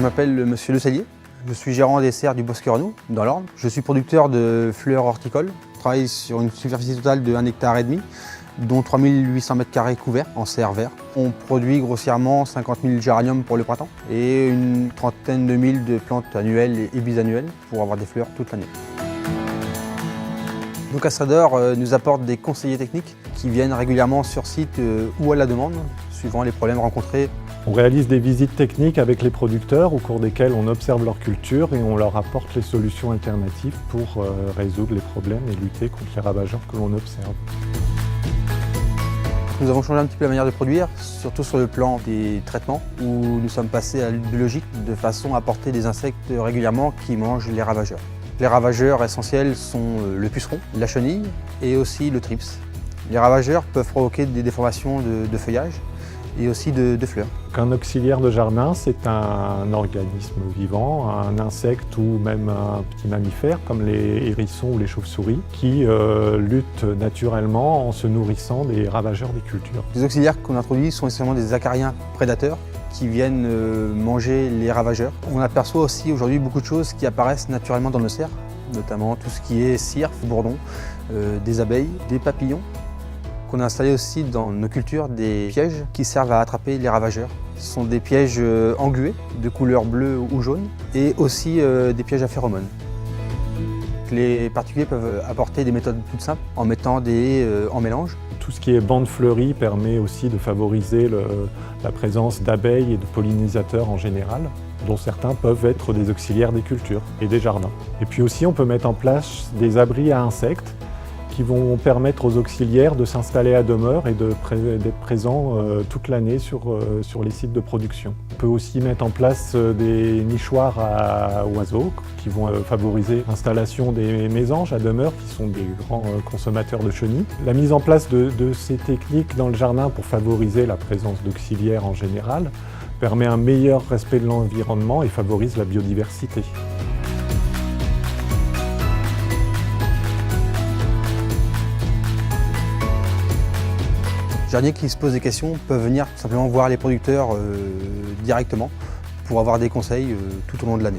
m'appelle Monsieur Le Cellier, je suis gérant des serres du Bosquet-Renou, dans l'Orne. Je suis producteur de fleurs horticoles. Je travaille sur une superficie totale de 1,5 hectare, dont 3800 m² couverts en serre vert. On produit grossièrement 50 000 géraniums pour le printemps et une trentaine de mille de plantes annuelles et bisannuelles pour avoir des fleurs toute l'année. Donc Astrader nous apporte des conseillers techniques qui viennent régulièrement sur site ou à la demande, suivant les problèmes rencontrés. On réalise des visites techniques avec les producteurs au cours desquelles on observe leur culture et on leur apporte les solutions alternatives pour résoudre les problèmes et lutter contre les ravageurs que l'on observe. Nous avons changé un petit peu la manière de produire, surtout sur le plan des traitements, où nous sommes passés à l'huile biologique de façon à apporter des insectes régulièrement qui mangent les ravageurs. Les ravageurs essentiels sont le puceron, la chenille et aussi le thrips. Les ravageurs peuvent provoquer des déformations de feuillage et aussi de fleurs. Un auxiliaire de jardin, c'est un organisme vivant, un insecte ou même un petit mammifère comme les hérissons ou les chauves-souris qui luttent naturellement en se nourrissant des ravageurs des cultures. Les auxiliaires qu'on introduit sont essentiellement des acariens prédateurs qui viennent manger les ravageurs. On aperçoit aussi aujourd'hui beaucoup de choses qui apparaissent naturellement dans nos serres, notamment tout ce qui est cirfe, bourdon, des abeilles, des papillons. On a installé aussi dans nos cultures des pièges qui servent à attraper les ravageurs. Ce sont des pièges englués de couleur bleue ou jaune et aussi des pièges à phéromones. Les particuliers peuvent apporter des méthodes toutes simples en mettant des haies en mélange. Tout ce qui est bande fleurie permet aussi de favoriser la présence d'abeilles et de pollinisateurs en général, dont certains peuvent être des auxiliaires des cultures et des jardins. Et puis aussi on peut mettre en place des abris à insectes qui vont permettre aux auxiliaires de s'installer à demeure et d'être présents toute l'année sur les sites de production. On peut aussi mettre en place des nichoirs à oiseaux qui vont favoriser l'installation des mésanges à demeure qui sont des grands consommateurs de chenilles. La mise en place de ces techniques dans le jardin pour favoriser la présence d'auxiliaires en général permet un meilleur respect de l'environnement et favorise la biodiversité. Les jardiniers qui se posent des questions peuvent venir tout simplement voir les producteurs directement pour avoir des conseils tout au long de l'année.